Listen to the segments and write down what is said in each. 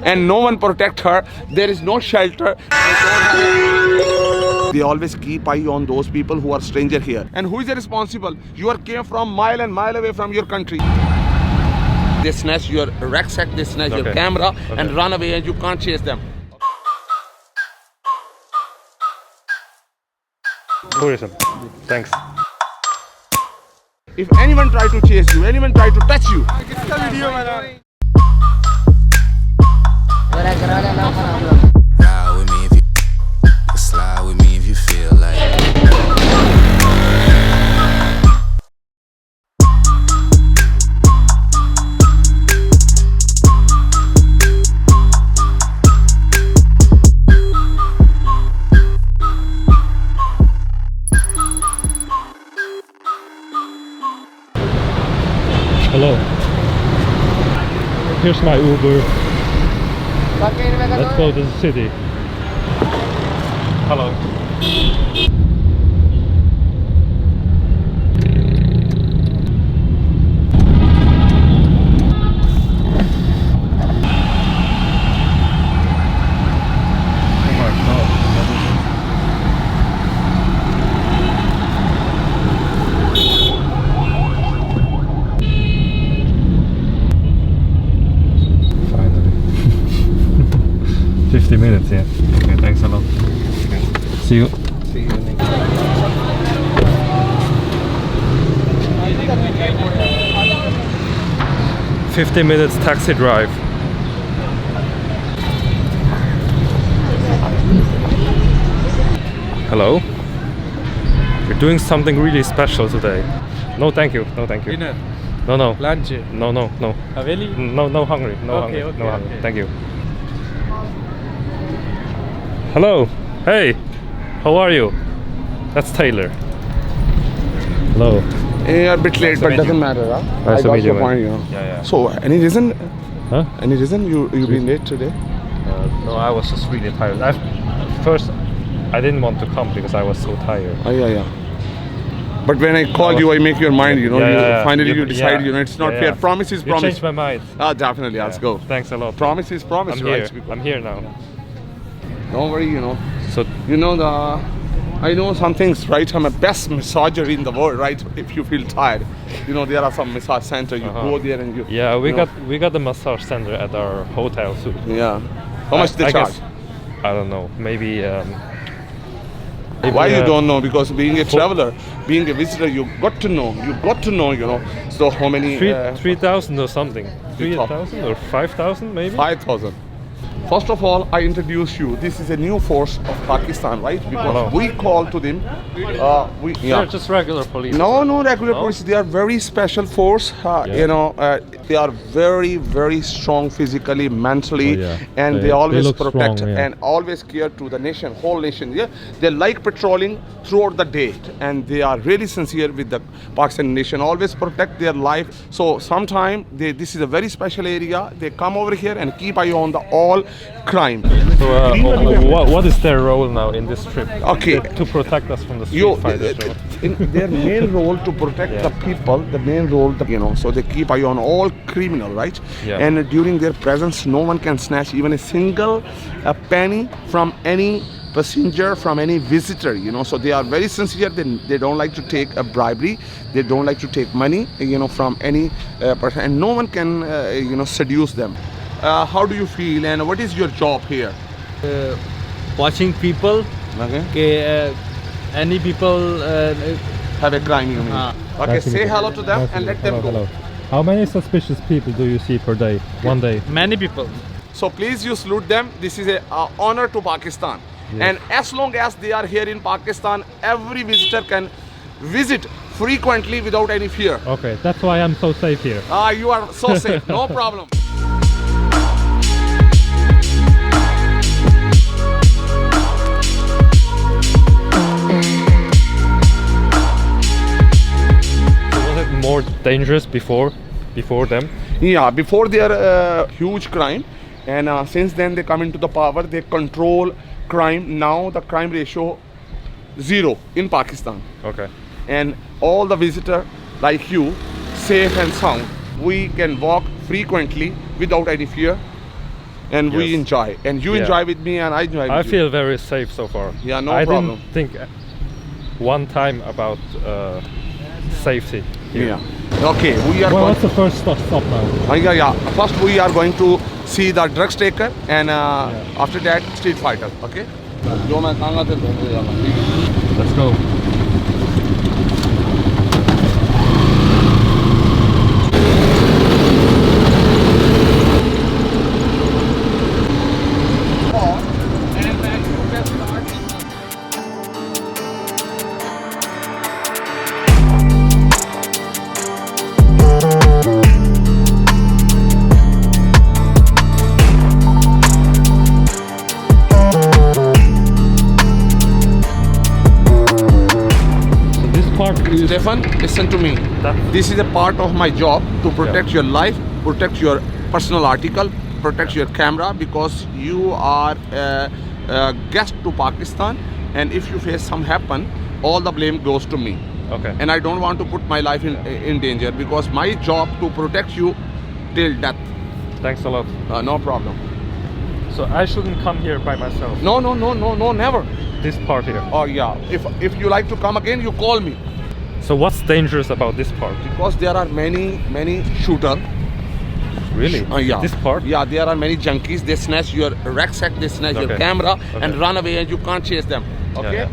and no one protect her. There is no shelter. They always keep eye on those people who are stranger here. And who is responsible? You are came from mile and mile away from your country. They snatch your rucksack, they snatch your camera and run away, and you can't chase them. Tourism. Thanks. If anyone try to chase you, anyone try to touch you, Ride with me if you slide with me if you feel like Hello. Here's my Uber. Let's go to the city. Hello. Oh my God. 50 minutes, yeah. Okay, thanks a lot. Okay. See you. see you. 50 minutes taxi drive. Hello. We're doing something really special today. No, thank you. No, thank you. Dinner, No, no. lunch. No, no, no. Really? No hungry. No Okay, hungry. okay, No hungry. okay. Thank you. Hello. Hey. How are you? That's Taylor. Hello. A bit late, but meet doesn't you. matter. Huh? Nice I to got meet your you, point, man. you know. Yeah. So, any reason? Huh? Any reason you been late today? No, I was just really tired. First, I didn't want to come because I was so tired. Oh yeah. But when I call you, I make your mind. You know, finally you decide. You know, it's not fair. Promise is You promise. changed my mind. Ah, definitely. Let's go. Thanks a lot. Promise is promise, I'm right? here. I'm here now. Don't worry. You know. So You know I know some things, right? I'm a best massager in the world, right? If you feel tired, you know there are some massage centers. You go there and you. yeah, you know. we got the massage center at our hotel too. Yeah. How much they I charge? guess- I don't know. Maybe. Why you don't know? Because being a traveler, being a visitor, you got to know. You got to know. You know. So how many? 3,000 or something. 3,000 or 5,000 maybe. 5,000. First of all, I introduce you. This is a new force of Pakistan, right? Because Hello. we call to them. They're just regular police. No regular police. They are very special force. You know, they are very, very strong physically, mentally, Oh, yeah. and They they always look protect strong, yeah. and always care to the nation, whole nation. Yeah, they like patrolling throughout the day, and they are really sincere with the Pakistan nation. Always protect their life. So sometime this is a very special area. They come over here and keep eye on the all crime. So, what is their role now in this trip? Okay. To protect us from the street fighters. or what? in their main role to protect the people, the main role, you know, so they keep eye on all criminal, right? Yeah. And during their presence, no one can snatch even a single penny from any passenger, from any visitor, you know. So they are very sincere. They don't like to take a bribery. They don't like to take money, you know, from any person, and no one can, you know, seduce them. How do you feel, and what is your job here? Watching people. Okay. Any people. Have a crime, you mean? Okay, Nice to meet say you. hello to them Nice to and meet let you. them go. Hello. How many suspicious people do you see per day? One day? Many people. So please you salute them. This is a honor to Pakistan. Yes. And as long as they are here in Pakistan, every visitor can visit frequently without any fear. Okay, that's why I'm so safe here. You are so safe, no problem. Was it more dangerous before them? Yeah, before their huge crime, and since then they come into the power, they control crime. Now the crime ratio 0 in Pakistan. Okay. And all the visitor like you, safe and sound, we can walk frequently without any fear. and we Yes. enjoy, and you Yeah. enjoy with me, and I enjoy with I you. feel very safe so far. Yeah, no I problem. didn't think one time about safety here. Yeah. Okay, we are Well, going. what's the first stop now? Yeah. First, we are going to see the drugs taker, and after that, street fighter. Okay. जो मैं कहूँगा तो दोनों जाना, ठीक है? Let's go. So this part is Stefan, listen to me. that This is a part of my job to protect your life, protect your personal article, protect your camera, because you are a guest to Pakistan, and if you face some happen, all the blame goes to me. okay. And I don't want to put my life in danger, because my job to protect you till death. Thanks a lot. No problem. So I shouldn't come here by myself. No, never. This part here. Oh yeah. If you like to come again, you call me, So what's dangerous about this part? because there are many shooters. Really? Yeah. This part? Yeah, there are many junkies. They snatch your rucksack, they snatch your Okay. camera, Okay. and run away, and you can't chase them. Okay. yeah.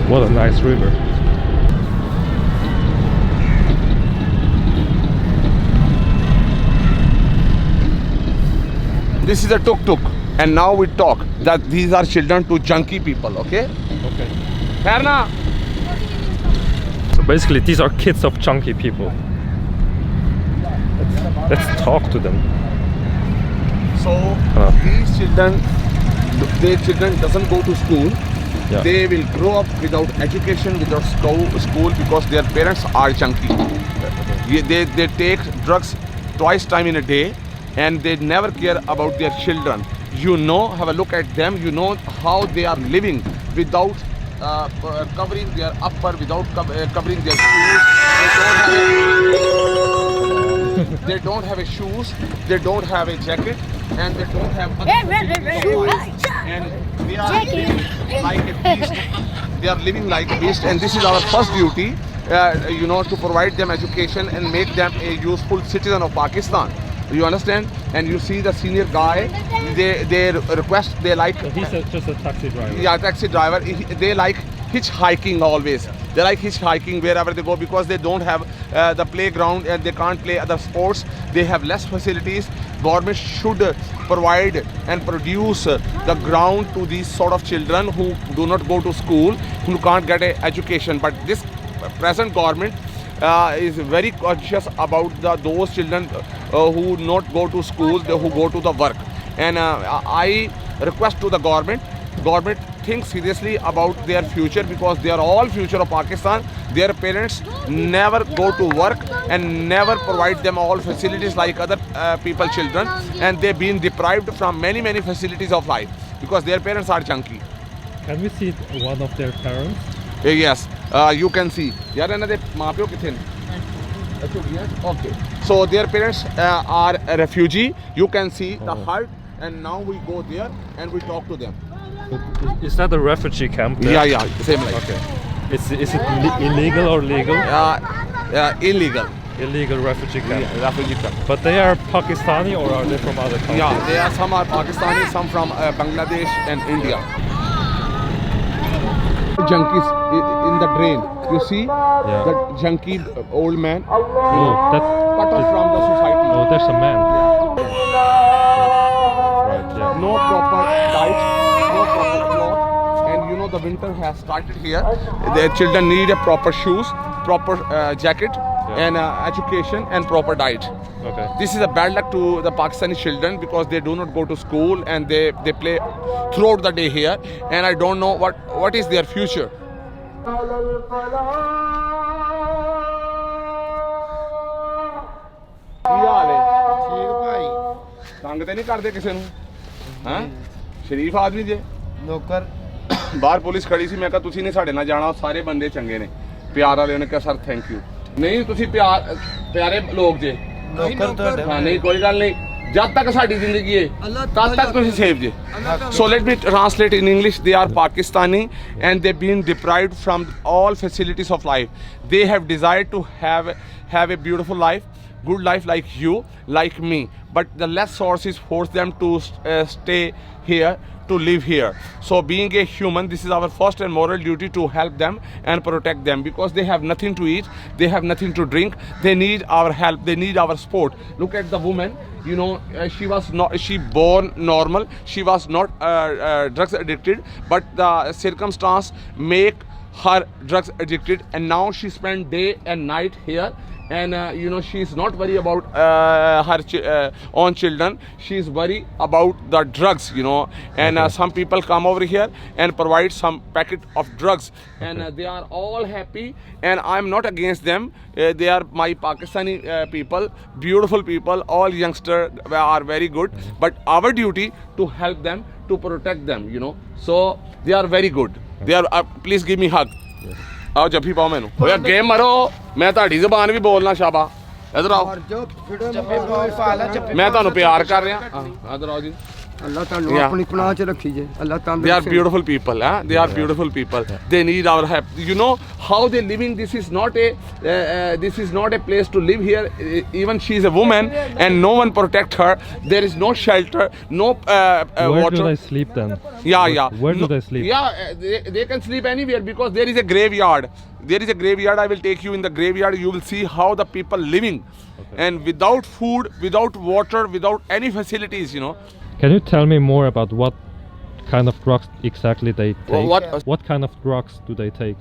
What a nice river. This is a tuk-tuk, and now we talk that these are children to junkie people. Okay. Okay. Karna. So basically, these are kids of chunky people. Let's talk to them. So these children, their children doesn't go to school. Yeah. They will grow up without education, without school, because their parents are junkie. They take drugs twice time in a day, and they never care about their children. You know, have a look at them. You know how they are living without covering their upper, without covering their shoes. They don't have a shoes. They don't have a jacket, and they don't have. And they are living like a beast. They are living like a beast, and this is our first duty. To provide them education and make them a useful citizen of Pakistan. You understand? And you see the senior guy, they request, they like. He's just a taxi driver. Yeah, taxi driver. They like hitchhiking always. They like hitchhiking wherever they go, because they don't have the playground, and they can't play other sports. They have less facilities. Government should provide and produce the ground to these sort of children who do not go to school, who can't get an education. But this present government is very conscious about those children who not go to school, who go to the work. And I request to the government think seriously about their future, because they are all future of Pakistan. Their parents never go to work and never provide them all facilities like other people children, and they've been deprived from many facilities of life because their parents are junkie. Can we see one of their parents? Yes, you can see. यार इन्हां दे माँ प्यो किथे ने? Okay. So their parents are a refugee. You can see the hut, and now we go there and we talk to them. Is that a refugee camp there? Yeah, same like. Okay. Is it illegal or legal? Illegal. Illegal refugee camp. Yeah, refugee camp. But they are Pakistani, or are they from other countries? Yeah, they are some are Pakistani, some from Bangladesh and India. Junkies in the drain. You see that junkie old man Oh, that's cut off from the society. Oh, there's a man. Right. Yeah. No proper diet, no proper cloth, and you know the winter has started here. Their children need a proper shoes, proper jacket, and education and proper diet. Okay. This is a bad luck to the Pakistani children because they do not go to school and they play throughout the day here, and I don't know what is their future. ਕੀ ਹਾਲ ਹੈ? ਠੀਕ ਭਾਈ ਤੰਗ ਤੇ ਨਹੀਂ ਕਰਦੇ ਕਿਸੇ ਨੂੰ? ਹਾਂ ਸ਼ਰੀਫ ਆਦਮੀ ਜੇ ਨੌਕਰ ਬਾਹਰ ਪੁਲਿਸ ਖੜੀ ਸੀ, ਮੈਂ ਕਿਹਾ ਤੁਸੀਂ ਨੇ ਸਾਡੇ ਨਾਲ ਜਾਣਾ, ਸਾਰੇ ਬੰਦੇ ਚੰਗੇ ਨੇ, ਪਿਆਰ ਵਾਲੇ ਨੇ ਕਿਹਾ ਸਰ ਥੈਂਕ ਯੂ ਨਹੀਂ ਤੁਸੀਂ ਪਿਆਰੇ ਲੋਕ ਜੇ ਹਾਂ ਨਹੀਂ ਕੋਈ ਗੱਲ ਨਹੀਂ ਜਦ ਤੱਕ ਸਾਡੀ ਜ਼ਿੰਦਗੀ ਹੈ ਤਦ ਤੱਕ ਤੁਸੀਂ ਸੇਫ ਜੇ so let me translate in English. They are Pakistani and they've been deprived from all facilities of life. They have desired to have a beautiful life, good life like you, like me, but the less sources force them to stay here, to live here. So being a human, this is our first and moral duty to help them and protect them, because they have nothing to eat, they have nothing to drink, they need our help, they need our support. Look at the woman, you know, she born normal, she was not drugs addicted, but the circumstance make her drugs addicted, and now she spend day and night here. And you know, she is not worried about her own children, she is worried about the drugs, you know. And some people come over here and provide some packet of drugs, and they are all happy, and I'm not against them. They are my Pakistani people, beautiful people, all youngsters are very good, but our duty to help them, to protect them, you know. So they are very good. They are please give me hug. आओ जब भी पाओ मैनू ओए game मारो मैं ਤੁਹਾਡੀ ਜ਼ਬਾਨ ਵੀ ਬੋਲਣਾ ਸ਼ਾਬਾ ਇਧਰ ਆਓ ਮੈਂ ਤੁਹਾਨੂੰ ਪਿਆਰ ਕਰ ਰਿਹਾ ਇਧਰ ਆਓ ਜੀ ਅੱਲਾਹ ਤੁਹਾਨੂੰ ਆਪਣੀ ਪਨਾਹ ਚ ਰੱਖੀ ਜੇ ਅੱਲਾਹ ਤੁਹਾਨੂੰ they are beautiful people they are beautiful people they need our help you know how they living this is not a place to live here even she is a woman and no one protect her there is no shelter no Where water do they sleep then? Where do they sleep? they can sleep anywhere because there is a graveyard. I will take you in the graveyard. You will see how the people living and without food, without water, without any facilities, you know. Can you tell me more about what kind of drugs exactly they take? What kind of drugs do they take?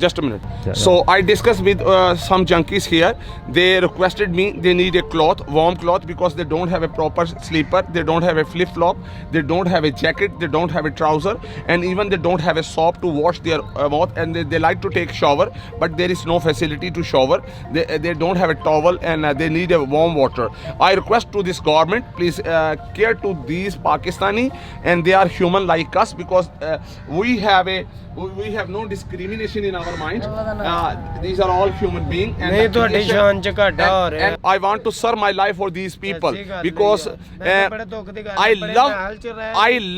Just a minute. So I discussed with some junkies here. They requested me, they need a cloth, warm cloth, because they don't have a proper sleeper, they don't have a flip flop, they don't have a jacket, they don't have a trouser, and even they don't have a soap to wash their mouth, and they like to take shower, but there is no facility to shower. They don't have a towel, and they need a warm water. I request to this government, please care to these Pakistani, and they are human like us, because we have no discrimination in our mind. These are all human beings, and I want to serve my life for these people, because I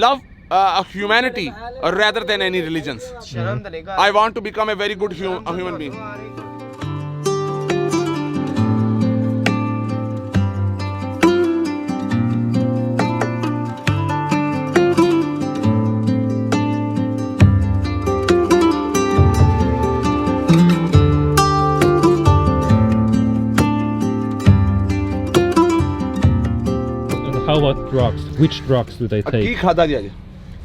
love humanity rather than any religions. I want to become a very good human being. How about drugs? Which drugs do they Ki take? ਖਾਦਾ ਜੀ ਅੱਜ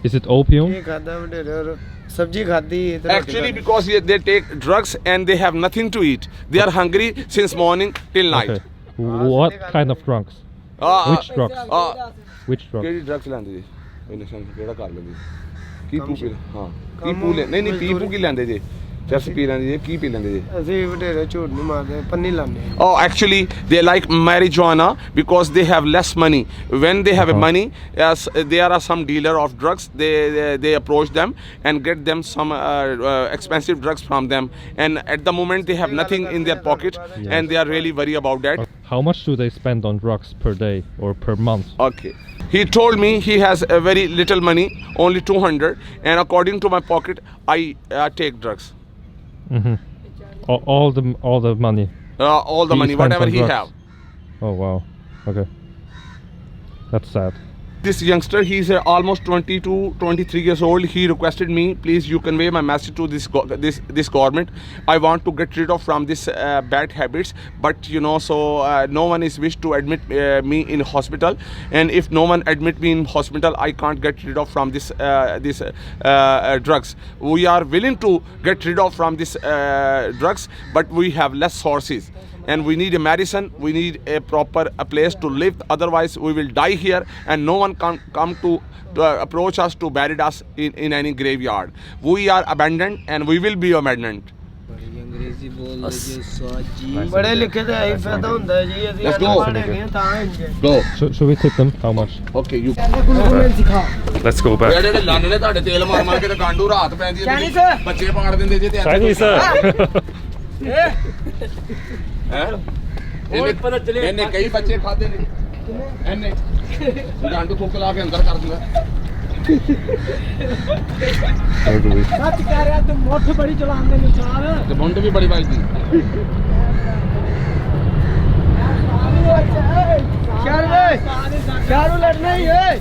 Is it opium? ਇਹ ਖਾਦਾ ਵਡੇਰੇ ਸਬਜ਼ੀ ਖਾਦੀ actually because they take drugs and they have nothing to eat, they are hungry since morning till night. Okay. What kind of drugs? Which drugs? Which drugs? ਕਿਹੜੀ drugs ਲੈਂਦੇ ਜੀ ਇਹ ਨਸ਼ਾ ਕਿਹੜਾ ਕਰ ਲੈਂਦੇ ਕੀ ਪੂ ਪੀ ਹਾਂ ਕੀ ਪੂ ਲੈ ਨਹੀਂ ਪੀ ਪੂ ਕੀ ਲੈਂਦੇ ਜੀ ਚਰਸ ਪੀ ਲੈਂਦੇ ਜੀ ਕੀ ਪੀ ਲੈਂਦੇ ਜੀ ਅਸੀਂ ਵਡੇਰੇ ਝੂਠ ਨਹੀਂ ਮਾਰਦੇ ਪੰਨੀ ਲਾਉਂਦੇ Oh, actually, they like marijuana because they have less money. When they have money, there are some dealer of drugs. They approach them and get them some expensive drugs from them. And at the moment, they have nothing in their pocket, and they are really worried about that. How much do they spend on drugs per day or per month? Okay. He told me he has a very little money, only 200, and according to my pocket, I take drugs. All the money. All the He money, spends whatever on he drugs. have. Oh wow. Okay. That's sad. This youngster, he's almost 22, 23 years old. He requested me, please, you convey my message to this government. I want to get rid of from this bad habits, but you know, so no one is wished to admit me in hospital, and if no one admit me in hospital, I can't get rid of from this drugs. We are willing to get rid of from this drugs, but we have less sources. And we need a medicine, we need a proper place to live, otherwise we will die here, and no one can come to approach us to bury us in any graveyard. We are abandoned and we will be abandoned. ਬੜੇ ਲਿਖੇ ਤੇ ਆਈ ਫਾਇਦਾ ਹੁੰਦਾ ਹੈ ਜੀ ਅਸੀਂ Let's go. ਅਨਪੜ੍ਹ ਹੈਗੇ ਹਾਂ ਤਾਂ ਇੰਜ Go. Should we tip them? How much? Okay, you. ਸਿਖਾ Let's go back. ਜਿਹੜੇ ਲੰਨ ਨੇ ਤੁਹਾਡੇ ਤੇਲ ਮਾਰ ਮਾਰ ਕੇ ਤੇ ਗਾਂਡੂ ਰਾਤ ਪੈਂਦੀ ਹੈ Chinese. ਬੱਚੇ ਪਾੜ ਦਿੰਦੇ ਜੇ ਤੇ Chinese, sir. ਹੈ ਇਹਨੇ ਕਈ ਬੱਚੇ ਖਾਦੇ ਨੇ ਇਹਨੇ ਗਾਂਡੂ ਫੁੱਕ ਲਾ ਕੇ ਅੰਦਰ ਕਰ ਦਿੰਦਾ How do we? ਸੱਚ ਕਹਿ ਰਿਹਾ ਤੂੰ ਮੁੱਠ ਬੜੀ ਚਲਾਉਂਦੇ ਨੇ ਸਾਰ ਤੇ ਮੁੰਡ ਵੀ ਬੜੀ ਵੱਜਦੀ ਸ਼ਾਰੂ ਲੜਨਾ ਹੀ ਹੈ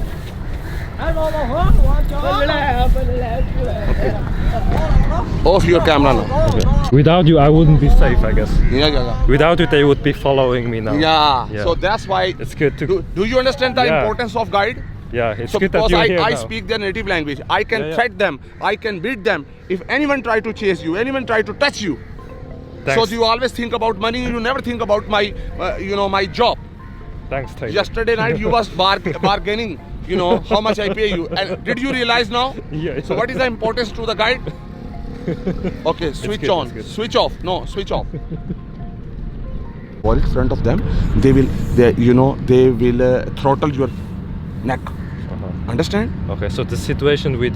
Off your camera now. Without you, I wouldn't be safe, I guess. Yeah. Without you, they would be following me now. Yeah. Yeah. So that's why. It's good to. Do you understand the Yeah. importance of guide? Yeah, it's So good that because you're here I now. speak their native language, I can Yeah. threat them, I can beat them. If anyone try to chase you, anyone try to touch you, Thanks. so you always think about money. You never think about my, my job. Thanks, Taylor. Yesterday night you was bargaining. How much I pay you. And did you realize now? Yeah. So what is the importance to the guide? Okay, switch good, on, it's good. switch off. No, switch off. Or in front of them, they will throttle your neck. Understand? Okay, so the situation you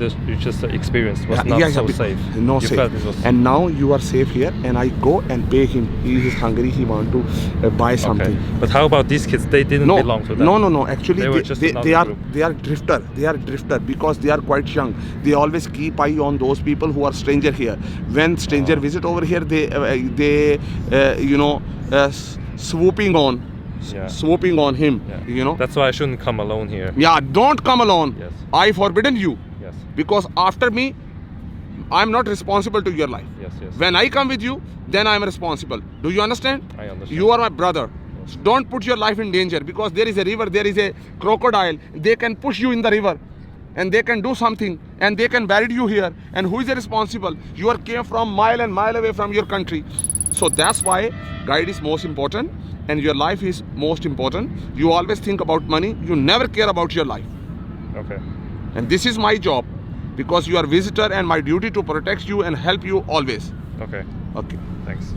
just experienced was not so safe. No You safe. felt it was And now you are safe here, and I go and pay him. He is hungry. He want to buy something. okay. But how about these kids? They didn't No, belong to that. no. Actually, They were just another they are group. they are drifter. They are drifter because they are quite young. They always keep eye on those people who are stranger here. When stranger visit over here, they swooping on. Yeah. Swooping on him. Yeah. That's why I shouldn't come alone here. Yeah, don't come alone. Yes. I forbidden you Yes. because after me, I'm not responsible to your life. Yes. When I come with you, then I'm responsible. Do you understand? I understand. You are my brother. So don't put your life in danger because there is a river, there is a crocodile. They can push you in the river and they can do something and they can bury you here. And who is responsible? You came from mile and mile away from your country. So that's why guide is most important and your life is most important. You always think about money. You never care about your life. Okay. And this is my job because you are visitor and my duty to protect you and help you always. Okay. Okay. Thanks.